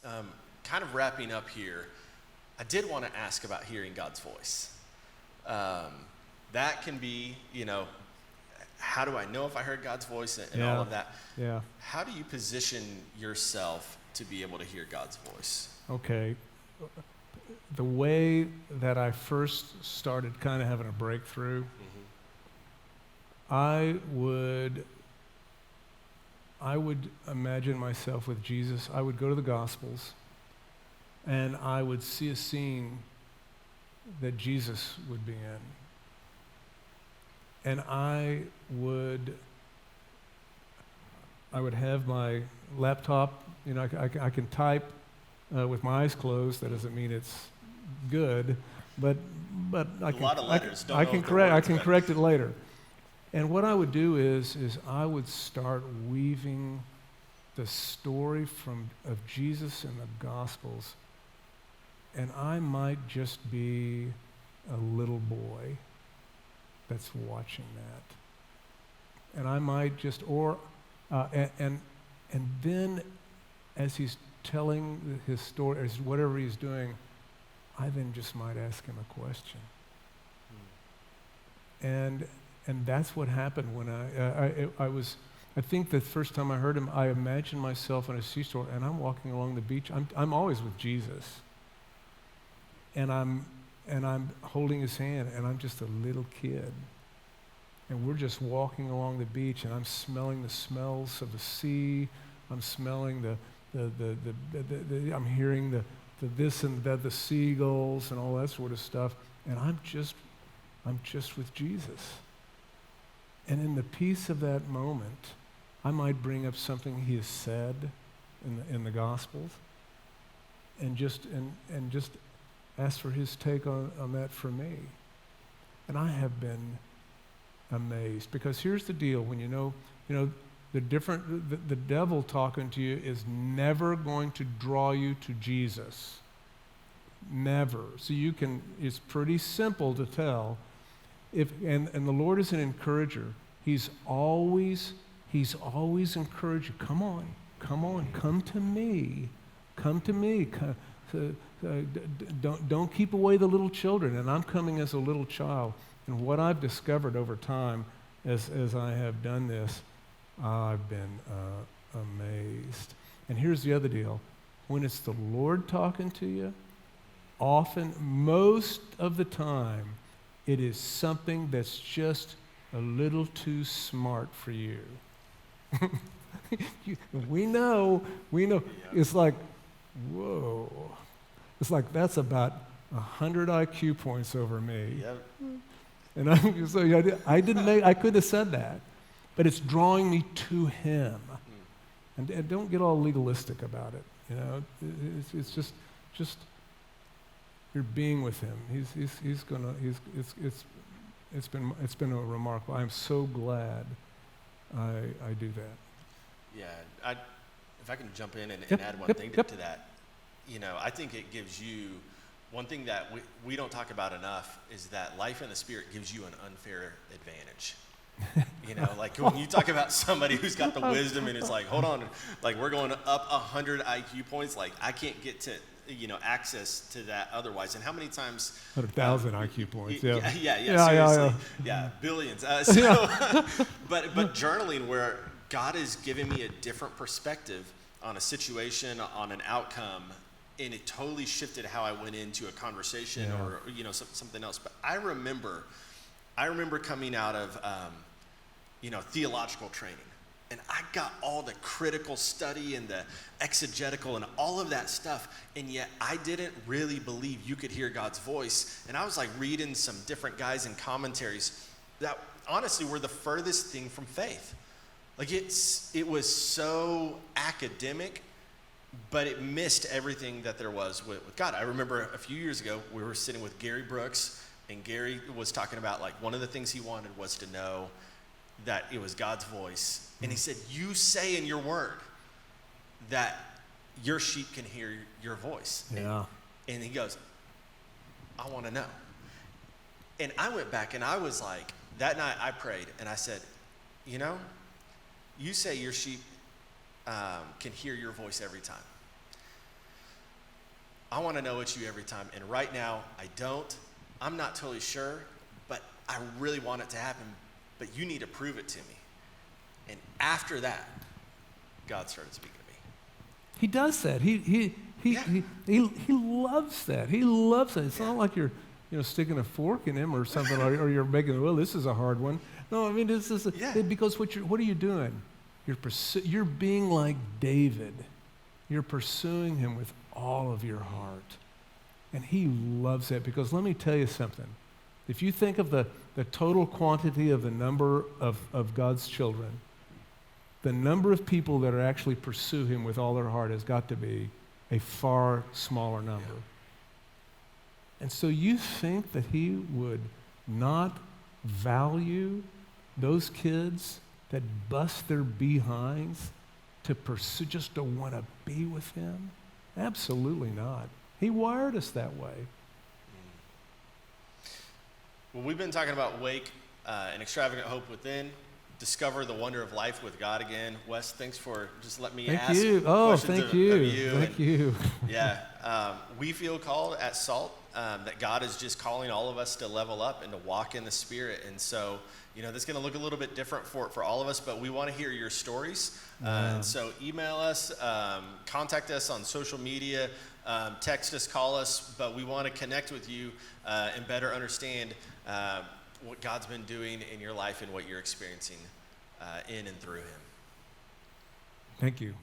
Kind of wrapping up here, I did want to ask about hearing God's voice. That can be, how do I know if I heard God's voice and all of that? Yeah. How do you position yourself to be able to hear God's voice? Okay. The way that I first started kind of having a breakthrough, I would imagine myself with Jesus. I would go to the Gospels, and I would see a scene that Jesus would be in. And I would have my laptop, I can type with my eyes closed. That doesn't mean it's good, but I can, a lot of letters. I can correct it later. And what I would do is I would start weaving the story of Jesus in the Gospels, and I might just be a little boy that's watching that. And I might just, and then as he's telling his story, as whatever he's doing, I then just might ask him a question. And that's what happened when I think the first time I heard him, I imagined myself on a seashore, and I'm walking along the beach. I'm always with Jesus. And I'm holding his hand, and I'm just a little kid. And we're just walking along the beach, and I'm smelling the smells of the sea. I'm smelling I'm hearing the this and that, the seagulls and all that sort of stuff. And I'm just with Jesus. And in the peace of that moment, I might bring up something he has said in the Gospels, and just ask for his take on that for me. And I have been amazed, because here's the deal: when the devil talking to you is never going to draw you to Jesus. Never. So it's pretty simple to tell. And the Lord is an encourager. He's always encouraging. Come on, come to me. Don't keep away the little children. And I'm coming as a little child. And what I've discovered over time as I have done this, I've been amazed. And here's the other deal. When it's the Lord talking to you, often, most of the time, it is something that's just a little too smart for you. We know. It's like, whoa. It's like, that's about 100 IQ points over me. Yep. And I couldn't have said that. But it's drawing me to him. And don't get all legalistic about it. It's just you're being with him. It's been a remarkable. I'm so glad I do that. Yeah, if I can jump in and add one thing to that, I think it gives you one thing that we don't talk about enough, is that life in the Spirit gives you an unfair advantage. Like when you talk about somebody who's got the wisdom and it's like, hold on, like we're going up 100 IQ points, like I can't get to access to that otherwise. And how many times 100,000 IQ points? Yeah, seriously, billions. But journaling, where God has given me a different perspective on a situation, on an outcome, and it totally shifted how I went into a conversation or something else. But I remember coming out of theological training, and I got all the critical study and the exegetical and all of that stuff, and yet I didn't really believe you could hear God's voice. And I was like reading some different guys and commentaries that honestly were the furthest thing from faith. Like it was so academic, but it missed everything that there was with God. I remember a few years ago, we were sitting with Gary Brooks, and Gary was talking about, like, one of the things he wanted was to know that it was God's voice. And he said, you say in your word that your sheep can hear your voice. Yeah. And he goes, I want to know. And I went back and I was like, that night I prayed and I said, you say your sheep can hear your voice every time. I want to know it's you every time. And right now, I don't. I'm not totally sure, but I really want it to happen. But you need to prove it to me. And after that, God started speaking to me. He does that. He loves that. He loves it. It's not like you're sticking a fork in him or something, or you're making, well, this is a hard one. No, I mean, because what are you doing? You're being like David. You're pursuing him with all of your heart. And he loves that, because let me tell you something. If you think of the total quantity of the number of God's children, the number of people that are actually pursue him with all their heart has got to be a far smaller number. And so you think that he would not value those kids that bust their behinds to pursue, just to want to be with him? Absolutely not. He wired us that way. Well, we've been talking about Wake, an extravagant hope within. Discover the wonder of life with God again. Wes, thanks for just letting me ask questions of you. Thank you. Yeah, we feel called at SALT that God is just calling all of us to level up and to walk in the Spirit. And so, this is going to look a little bit different for all of us, but we want to hear your stories. And so email us, contact us on social media, text us, call us, but we want to connect with you and better understand what God's been doing in your life and what you're experiencing in and through him. Thank you.